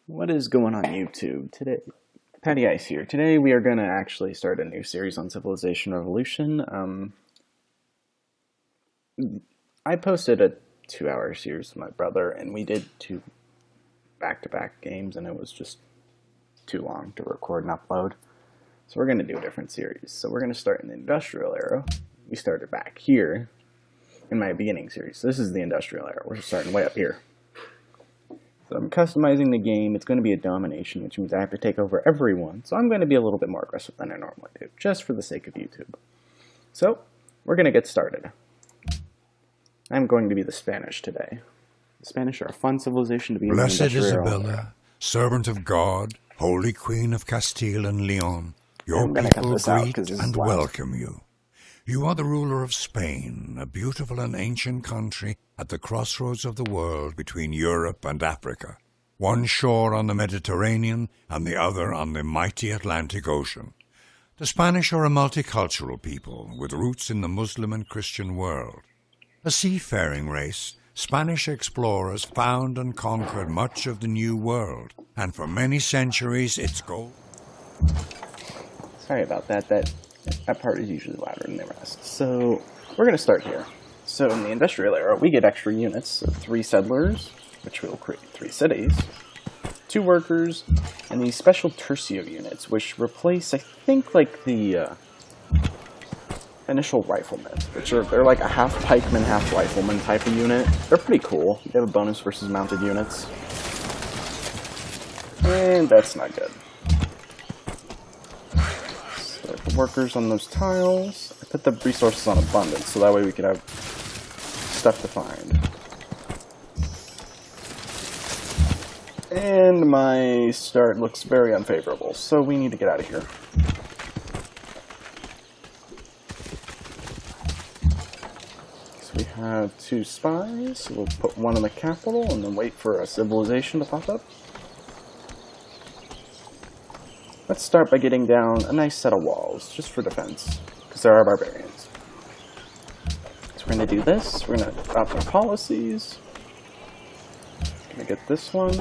What is going on YouTube today? Patty Ice here. Today we are going to actually start a new series on Civilization Revolution. I posted a 2-hour series with my brother, and we did 2 back-to-back games, and it was just too long to record and upload. So we're going to do a different series. So we're going to start in the Industrial Era. We started back here in my beginning series. So this is the Industrial Era. We're starting way up here. So I'm customizing the game. It's going to be a domination, which means I have to take over everyone. So I'm going to be a little bit more aggressive than I normally do, just for the sake of YouTube. So we're going to get started. I'm going to be the Spanish today. The Spanish are a fun civilization to be in. Blessed Isabella, servant of God, Holy Queen of Castile and Leon, your people greet and welcome you. You are the ruler of Spain, a beautiful and ancient country at the crossroads of the world between Europe and Africa, one shore on the Mediterranean and the other on the mighty Atlantic Ocean. The Spanish are a multicultural people with roots in the Muslim and Christian world. A seafaring race, Spanish explorers found and conquered much of the New World, and for many centuries its goal... Sorry about that. That part is usually louder than the rest. So we're going to start here. So in the Industrial Era, we get extra units. So 3 settlers, which will create 3 cities, 2 workers, and these special tercio units, which replace, I think, like the initial riflemen, they're like a half pikeman, half rifleman type of unit. They're pretty cool. They have a bonus versus mounted units. And that's not good. The workers on those tiles. I put the resources on abundance, so that way we could have stuff to find. And my start looks very unfavorable, so we need to get out of here. So we have 2 spies, so we'll put 1 in the capital and then wait for a civilization to pop up. Let's start by getting down a nice set of walls, just for defense, because there are barbarians. So we're going to do this. We're going to adopt our policies. Going to get this one.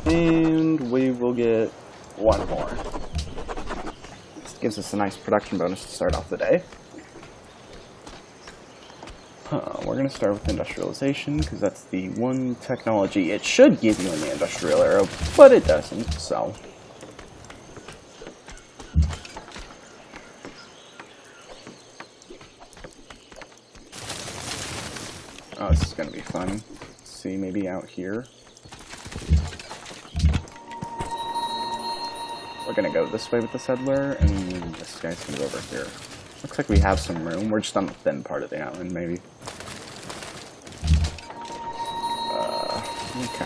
And we will get 1 more. This gives us a nice production bonus to start off the day. We're going to start with industrialization, because that's the one technology it should give you in the Industrial Era, but it doesn't, so. Oh, this is going to be fun. Let's see, maybe out here. We're going to go this way with the settler, and this guy's going to go over here. Looks like we have some room. We're just on the thin part of the island, maybe. Okay.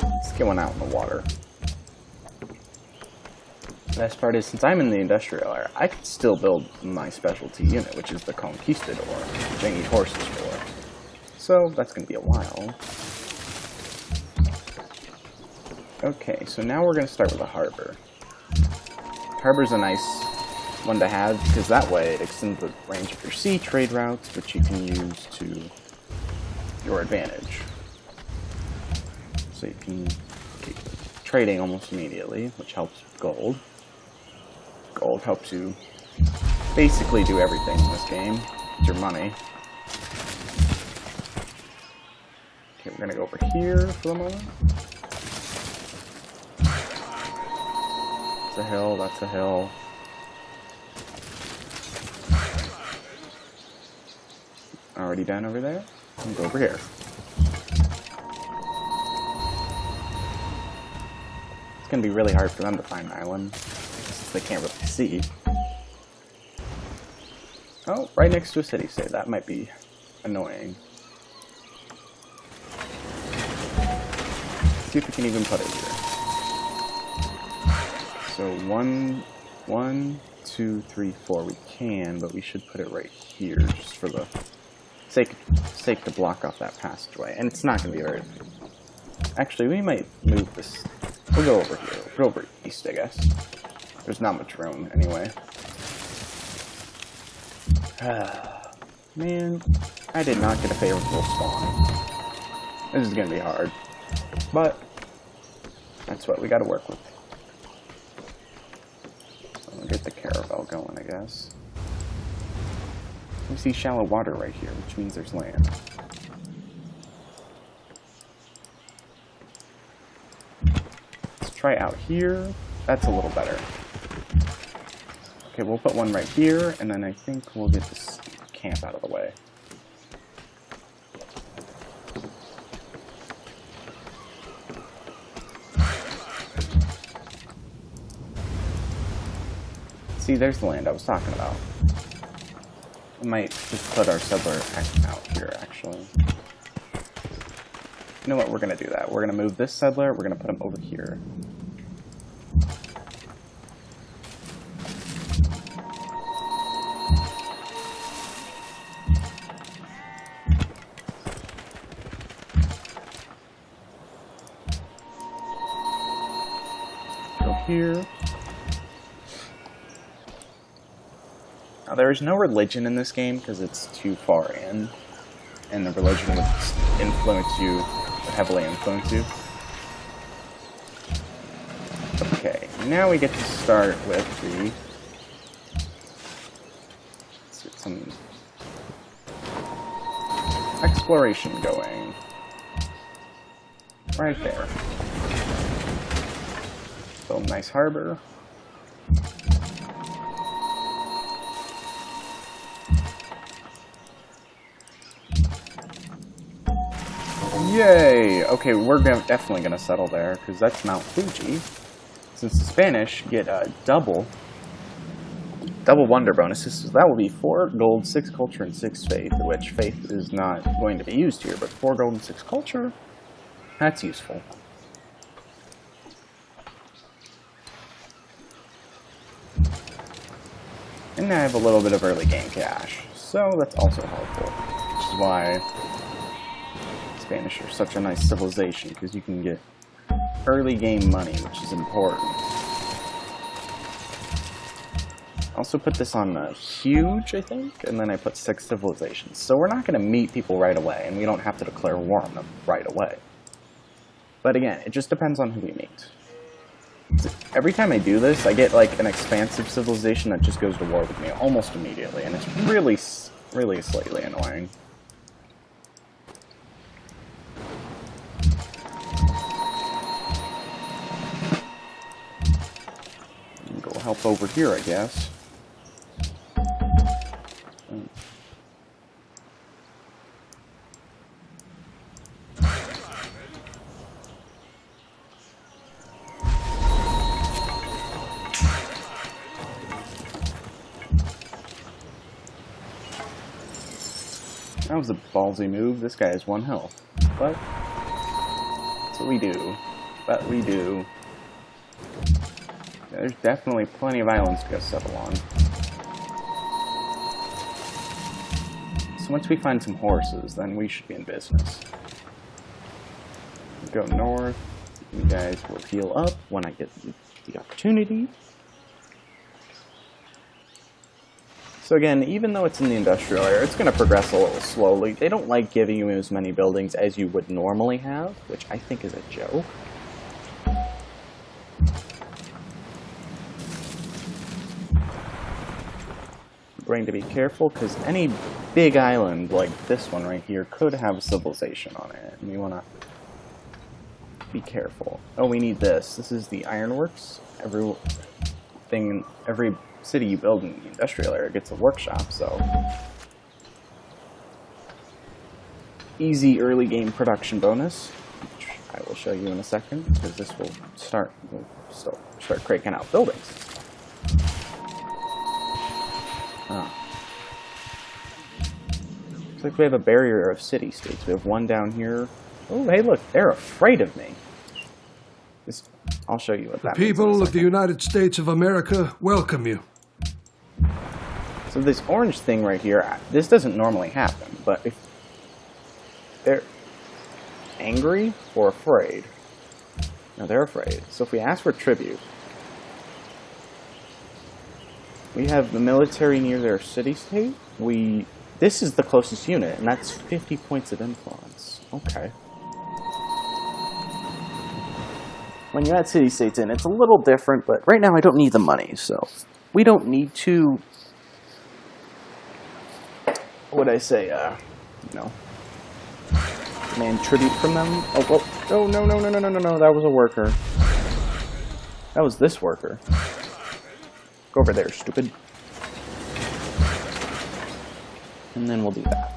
Let's get one out in the water. The best part is, since I'm in the Industrial Era, I can still build my specialty unit, which is the Conquistador, which I need horses for. So, that's going to be a while. Okay, so now we're going to start with a harbor. Harbor's a nice one to have, because that way it extends the range of your sea trade routes, which you can use to your advantage. So you can keep trading almost immediately, which helps with gold. Gold helps you basically do everything in this game. It's your money. Okay, we're going to go over here for the moment. That's a hill, that's a hill. Already done over there. And go over here. It's going to be really hard for them to find an island, since they can't really see. Oh, right next to a city state. That might be annoying. Let's see if we can even put it here. So 1, 2, 3, 4. We can, but we should put it right here, just for the sake to block off that passageway. And it's not going to be very... Actually, we might move this. We'll go over here. We'll go over east, I guess. There's not much room, anyway. Man, I did not get a favorable spawn. This is gonna be hard. But, that's what we gotta work with. So we'll get the caravel going, I guess. We see shallow water right here, which means there's land. Let's try out here. That's a little better. Okay, we'll put one right here, and then I think we'll get this camp out of the way. See, there's the land I was talking about. We might just put our settler out here, actually. You know what, we're going to do that. We're going to move this settler, we're going to put him over here. Go here. Now, there is no religion in this game because it's too far in, and the religion would heavily influence you. Okay, now we get to start with the... Let's get some exploration going. Right there. Build a nice harbor. Yay! Okay, we're definitely going to settle there, because that's Mount Fuji. Since the Spanish get a double wonder bonuses, so that will be 4 gold, 6 culture, and 6 faith, which faith is not going to be used here, but 4 gold and 6 culture, that's useful. And I have a little bit of early game cash, so that's also helpful, which is why Spanish are such a nice civilization, because you can get early game money, which is important. Also put this on huge, I think, and then I put 6 civilizations. So we're not going to meet people right away, and we don't have to declare war on them right away. But again, it just depends on who we meet. Every time I do this, I get like an expansive civilization that just goes to war with me almost immediately, and it's really slightly annoying. Go help over here, I guess. That was a ballsy move. This guy has 1 health. But that's what we do. There's definitely plenty of islands to go settle on. So once we find some horses, then we should be in business. Go north. You guys will heal up when I get the opportunity. So again, even though it's in the industrial area, it's going to progress a little slowly. They don't like giving you as many buildings as you would normally have, which I think is a joke. Going to be careful, because any big island like this one right here could have a civilization on it, and we want to be careful. Oh, we need this. This is the ironworks. Every city you build in the industrial area gets a workshop, so easy early game production bonus, which I will show you in a second, because this will start cranking out buildings. Looks like we have a barrier of city-states. We have one down here. Oh, hey, look, they're afraid of me. I'll show you what that means. The people of the United States of America welcome you. So this orange thing right here, this doesn't normally happen, but if they're angry or afraid, no, they're afraid. So if we ask for tribute, We have the military near their city-state. This is the closest unit, and that's 50 points of influence. Okay. When you add city-states in, it's a little different, but right now I don't need the money, so we don't need to, demand tribute from them. Oh, well, no, that was a worker. That was this worker. Go over there, stupid. And then we'll do that.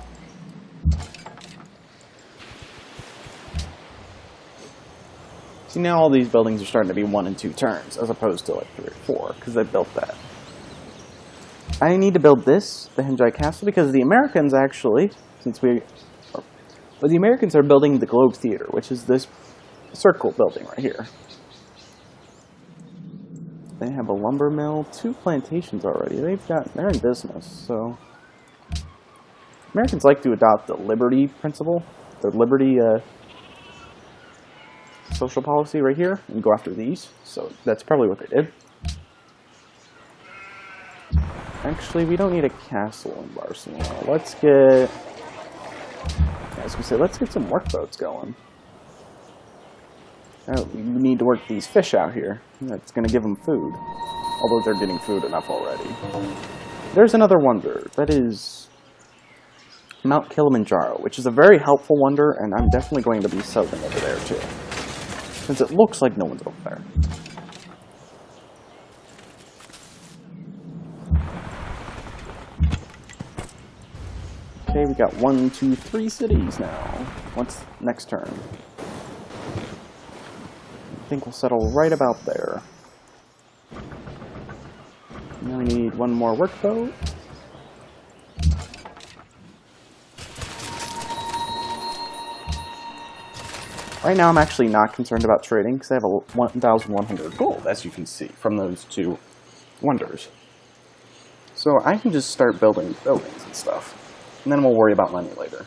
See, now all these buildings are starting to be 1 and 2 turns, as opposed to like 3 or 4, because I built that. I need to build this, the Henjai Castle, because the Americans actually, the Americans are building the Globe Theater, which is this circle building right here. They have a lumber mill, 2 plantations already. They're in business, so. Americans like to adopt the liberty principle, the liberty social policy right here, and go after these. So that's probably what they did. Actually, we don't need a castle in Barcelona. Let's get, as we say, let's get some workboats going. We need to work these fish out here. That's going to give them food. Although they're getting food enough already. There's another wonder. That is Mount Kilimanjaro, which is a very helpful wonder, and I'm definitely going to be settling over there too. Since it looks like no one's over there. Okay, we got 1, 2, 3 cities now. What's next turn? I think we'll settle right about there. Now we need 1 more workboat. Right now I'm actually not concerned about trading because I have 1,100 gold, as you can see, from those 2 wonders. So I can just start building buildings and stuff. And then we'll worry about money later.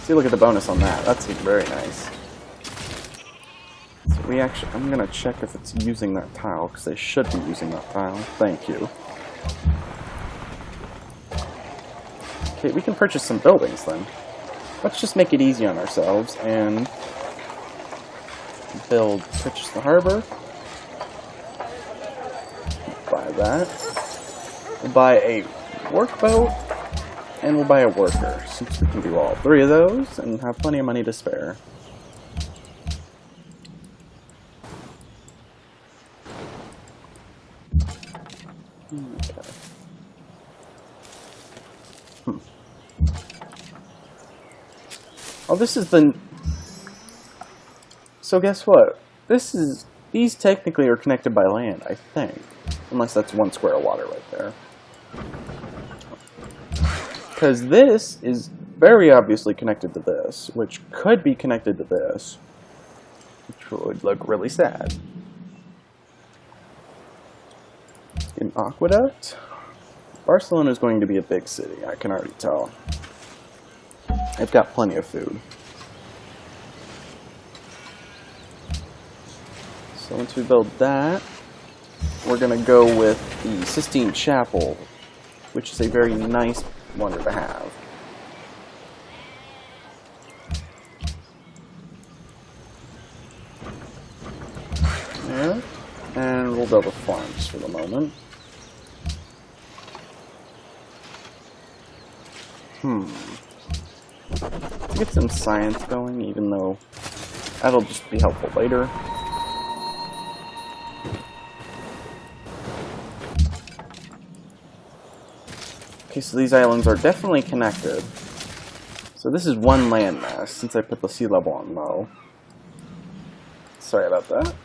See, look at the bonus on that. That's very nice. So I'm going to check if it's using that tile, because they should be using that tile. Thank you. Okay, we can purchase some buildings then. Let's just make it easy on ourselves and purchase the harbor. Buy that. We'll buy a workboat, and we'll buy a worker, since we can do all 3 of those and have plenty of money to spare. Okay. Oh, this is the... So guess what? These technically are connected by land, I think. Unless that's 1 square of water right there. Because this is very obviously connected to this, which could be connected to this, which would look really sad. An aqueduct? Barcelona is going to be a big city, I can already tell. They've got plenty of food. So once we build that, we're going to go with the Sistine Chapel, which is a very nice wonder to have. There. And we'll build a farm just for the moment. Let's get some science going, even though that'll just be helpful later. Okay, so these islands are definitely connected. So this is 1 landmass, since I put the sea level on low. Sorry about that.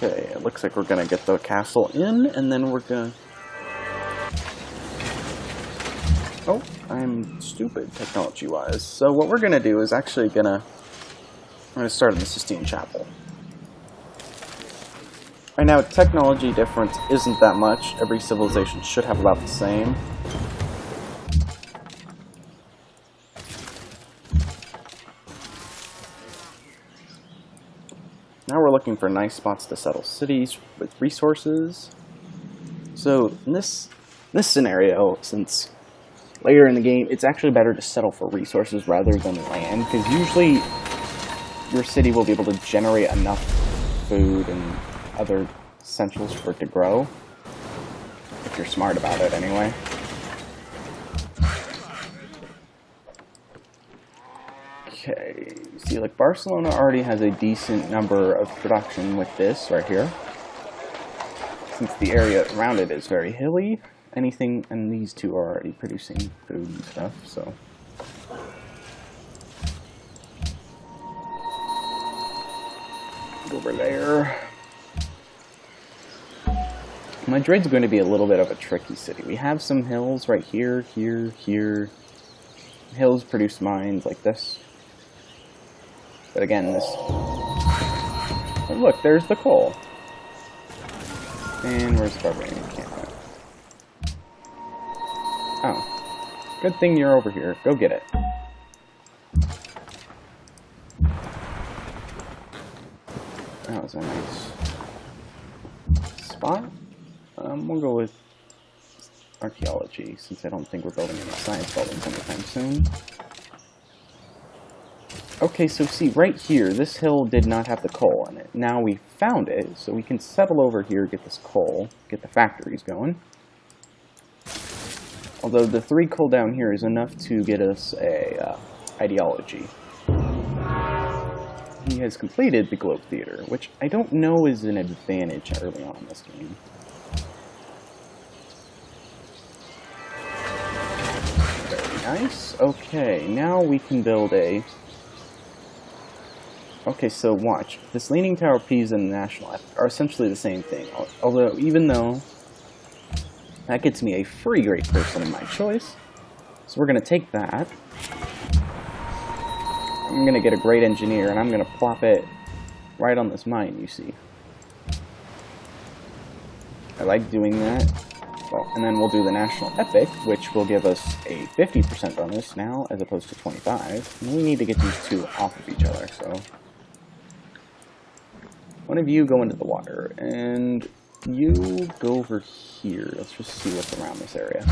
Okay, it looks like we're going to get the castle in, and then we're going to... Oh, I'm stupid technology-wise. So what we're going to do is actually I'm going to start in the Sistine Chapel. Right now, technology difference isn't that much. Every civilization should have about the same. Now we're looking for nice spots to settle cities with resources. So in this scenario, since later in the game, it's actually better to settle for resources rather than land, because usually your city will be able to generate enough food and other essentials for it to grow, if you're smart about it anyway. Okay, see, like Barcelona already has a decent number of production with this right here. Since the area around it is very hilly, anything, and these two are already producing food and stuff, so. Go over there. Madrid's going to be a little bit of a tricky city. We have some hills right here, here. Hills produce mines like this. But again, this... Oh, look, there's the coal. And where's the barbarian camp? Oh. Good thing you're over here. Go get it. That was a nice spot. We'll go with archaeology, since I don't think we're building any science buildings anytime soon. Okay, so see, right here, this hill did not have the coal in it. Now we found it, so we can settle over here, get this coal, get the factories going. Although the 3 coal down here is enough to get us a ideology. He has completed the Globe Theater, which I don't know is an advantage early on in this game. Very nice. Okay, now we can build a... Okay, so watch. This Leaning Tower of Pisa and the National Epic are essentially the same thing. Although, even though that gets me a free great person of my choice. So we're going to take that. I'm going to get a great engineer, and I'm going to plop it right on this mine, you see. I like doing that. Well, and then we'll do the National Epic, which will give us a 50% bonus now, as opposed to 25. And we need to get these two off of each other, so... One of you go into the water, and you go over here. Let's just see what's around this area.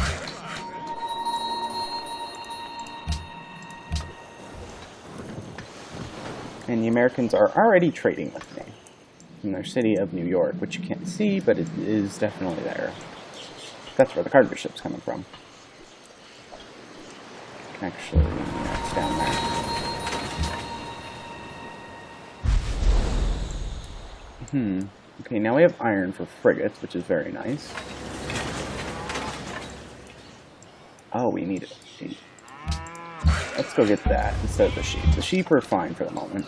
And the Americans are already trading with me in their city of New York, which you can't see, but it is definitely there. That's where the cargo ship's coming from. Actually, yeah, it's down there. Okay, now we have iron for frigates, which is very nice. Oh, we need a sheep. Let's go get that instead of the sheep. The sheep are fine for the moment.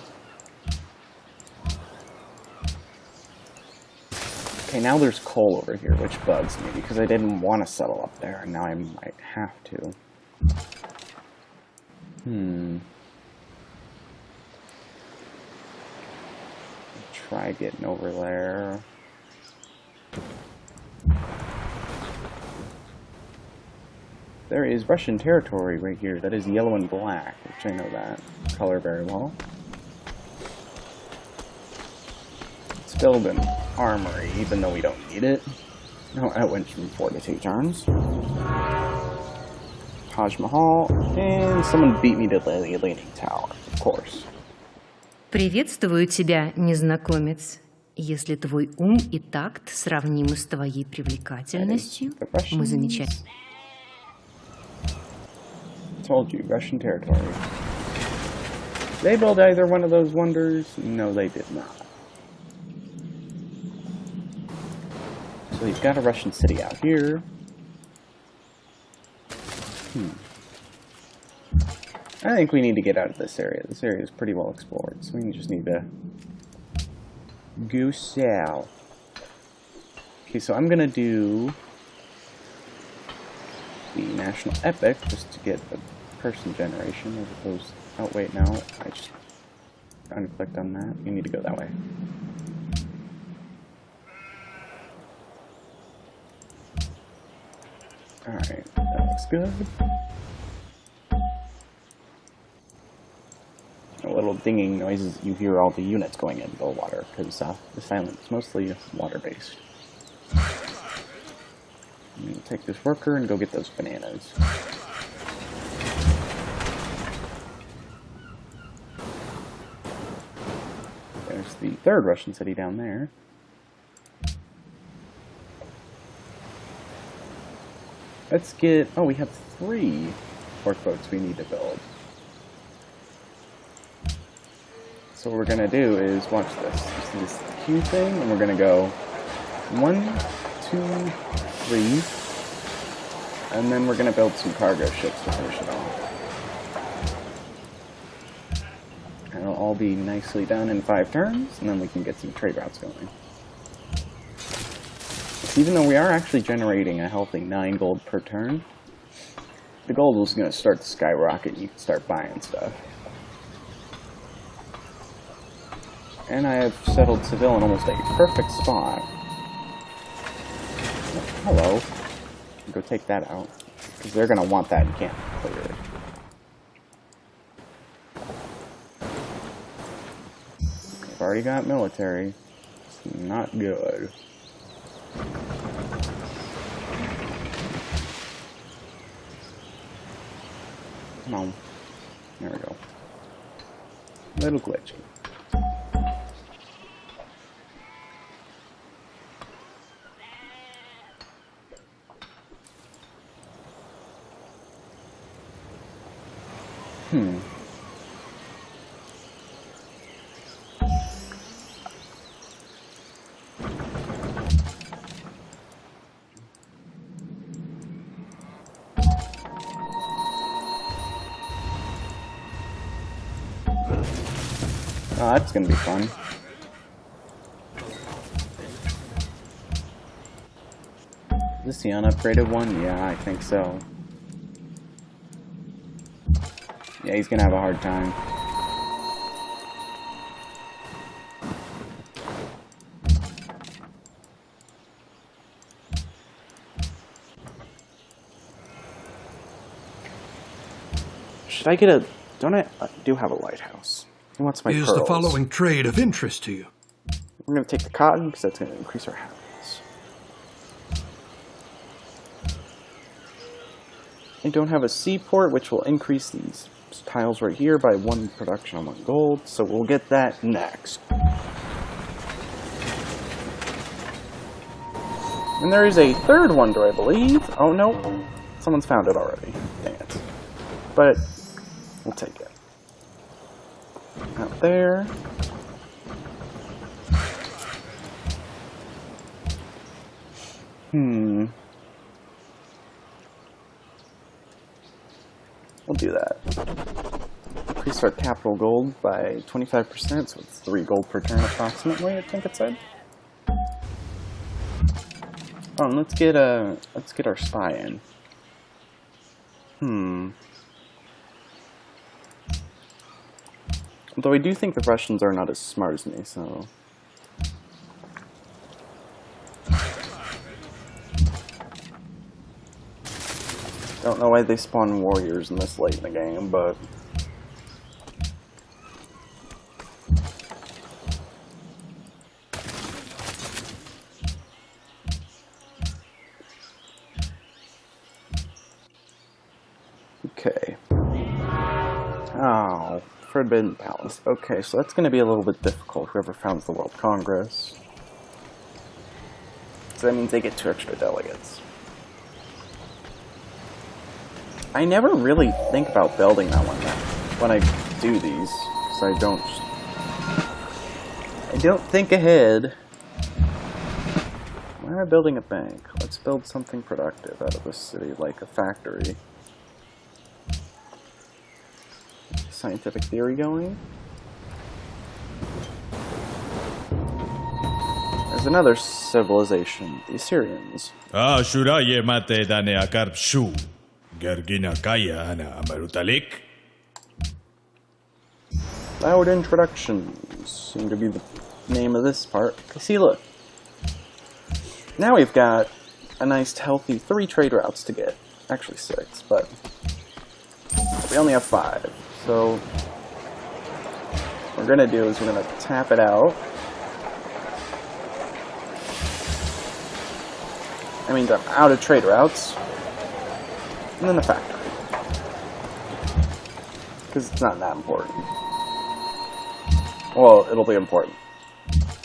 Okay, now there's coal over here, which bugs me, because I didn't want to settle up there, and now I might have to. Try getting over there. There is Russian territory right here that is yellow and black, which I know that color very well. Let's build an armory, even though we don't need it. No, I went from 4 to 2 turns. Taj Mahal, and someone beat me to the Leaning Tower, of course. Приветствую тебя, незнакомец. Если твой ум и такт сравнимы с твоей привлекательностью, мы замечательно. Told you, Russian territory. They built either one of those wonders? No, they did not. So he's got a Russian city out here. I think we need to get out of this area. This area is pretty well explored, so we just need to go south. Okay, so I'm gonna do the National Epic just to get the person generation as opposed. Oh wait, no, I just unclicked on that. You need to go that way. Alright, that looks good. little dinging noises, you hear all the units going into the water, because this island is mostly water-based. Take this worker and go get those bananas. There's the third Russian city down there. Let's get... Oh, we have 3 port boats we need to build. So what we're going to do is, watch this. You see this Q thing? And we're going to go 1, 2, 3. And then we're going to build some cargo ships to finish it off. And it'll all be nicely done in 5 turns, and then we can get some trade routes going. Even though we are actually generating a healthy 9 gold per turn, the gold is going to start to skyrocket and you can start buying stuff. And I have settled Seville in almost a perfect spot. Oh, hello. Go take that out, because they're going to want that in camp later. I've already got military. It's not good. Come on. There we go. Little glitchy. Oh, that's gonna be fun. Is this the unupgraded one? Yeah, I think so. Yeah, he's gonna have a hard time. Should I get a... Don't I do have a lighthouse? He wants my Is pearls. the following trade of interest to you? We're going to take the cotton because that's going to increase our happiness. I don't have a seaport, which will increase these tiles right here by 1 production on 1 gold, so we'll get that next. And there is a third wonder, I believe. Oh, no. Someone's found it already. Dang it. But we'll take it. Out there. We'll do that. Increase our capital gold by 25%, so it's 3 gold per turn approximately, I think it said. Oh, and let's get our spy in. Although I do think the Russians are not as smart as me, so... Don't know why they spawn warriors in this late in the game, but... Okay. Oh, Forbidden Palace. Okay, so that's going to be a little bit difficult, whoever founds the World Congress. So that means they get 2 extra delegates. I never really think about building that one when I do these, because I don't think ahead. Why am I building a bank? Let's build something productive out of this city, like a factory. Scientific theory going. There's another civilization, the Assyrians. Shuraya mate dane akarp shu. Gargina kaya ana amarutalik. Loud introductions seem to be the name of this part. See, look. Now we've got a nice, healthy 3 trade routes to get. Actually 6, but we only have 5. So we're gonna do is we're gonna tap it out. I mean, I'm out of trade routes. And then the factory. Because it's not that important. Well, it'll be important.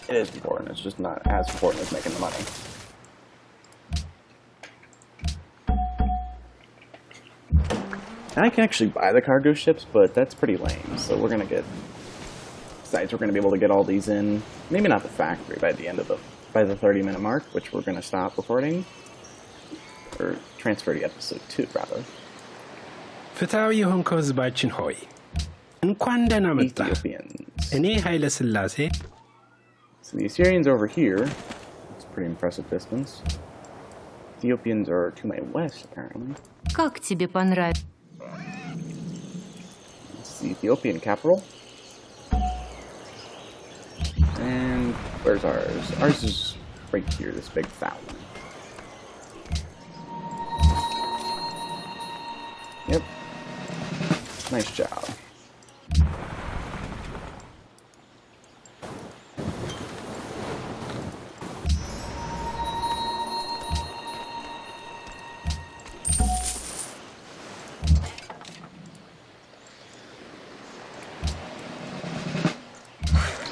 It is important, it's just not as important as making the money. And I can actually buy the cargo ships, but that's pretty lame, so we're gonna get... Besides, we're gonna be able to get all these in, maybe not the factory by the end of by the 30-minute mark, which we're gonna stop recording. Or transfer to episode 2, rather. ፍትሐዊ የሆንከው ህዝባችን ሆይ እንኳን ደህና መጣህ። Ethiopians. እኔ ኃይለ ሥላሴ So the Assyrians are over here. It's a pretty impressive distance. Ethiopians are to my west, apparently. Как тебе понравилось? This is the Ethiopian capital. And where's ours? Ours is right here, this big fat one. Yep. Nice job.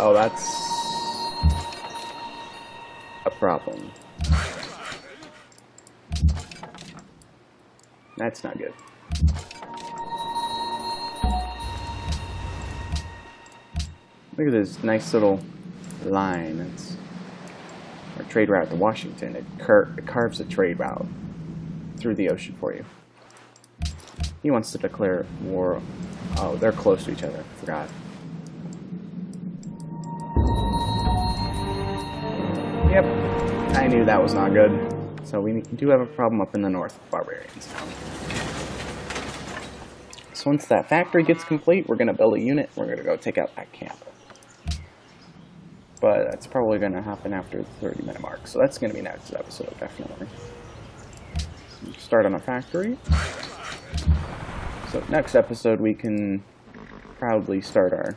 Oh, that's a problem. That's not good. Look at this nice little line. It's our trade route to Washington. It carves a trade route through the ocean for you. He wants to declare war. Oh, they're close to each other. Forgot. Yep, I knew that was not good. So we do have a problem up in the north with barbarians now. So once that factory gets complete, we're going to build a unit. We're going to go take out that camp. But that's probably going to happen after the 30-minute mark. So that's going to be next episode, definitely. Start on a factory. So next episode, we can proudly start our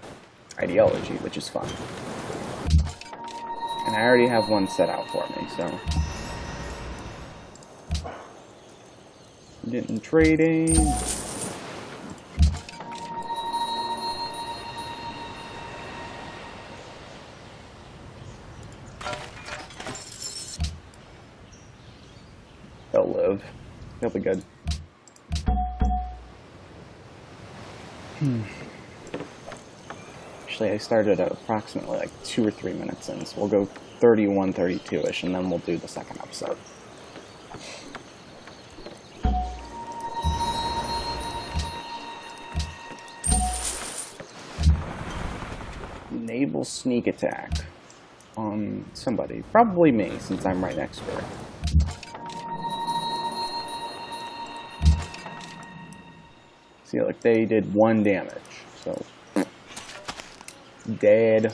ideology, which is fun. And I already have one set out for me, so... Getting trading... They'll live. They'll be good. Actually, I started at approximately like 2 or 3 minutes in, so we'll go 31, 32-ish, and then we'll do the second episode. Naval sneak attack on somebody. Probably me, since I'm right next to her. See, like, they did 1 damage, so... Dead.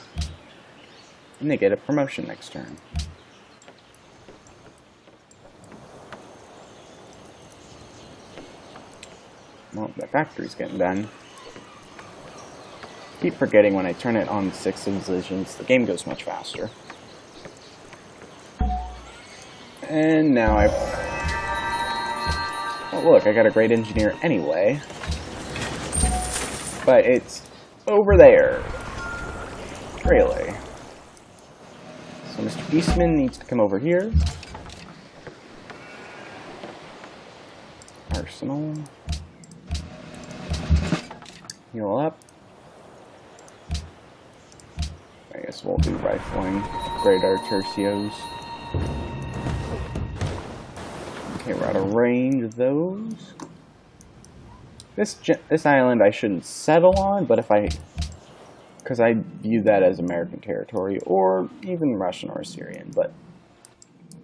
And they get a promotion next turn. Well, the factory's getting done. Keep forgetting when I turn it on 6 civilizations, the game goes much faster. And now oh look, I got a great engineer anyway. But it's over there. Really. So Mr. Eastman needs to come over here. Arsenal. Heal up. I guess we'll do rifling. Upgrade our tercios. Okay, we're out of range of those. This island I shouldn't settle on, but if I... Because I view that as American territory, or even Russian or Syrian, but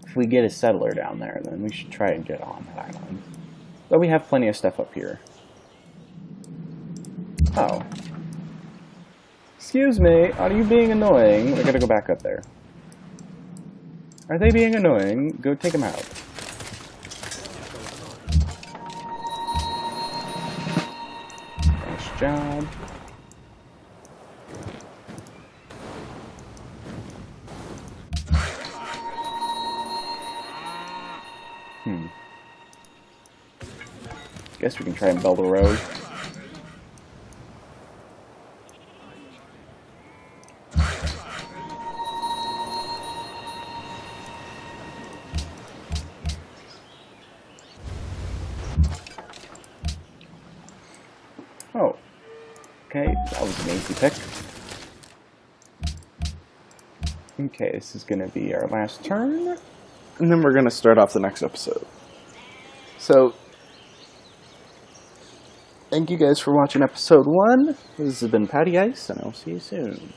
if we get a settler down there, then we should try and get on that island. But we have plenty of stuff up here. Oh. Excuse me, are you being annoying? We gotta go back up there. Are they being annoying? Go take them out. Nice job. Guess we can try and build a road. Oh, okay, that was an easy pick. Okay, this is going to be our last turn, and then we're going to start off the next episode. So, thank you guys for watching episode 1. This has been Patty Ice, and I'll see you soon.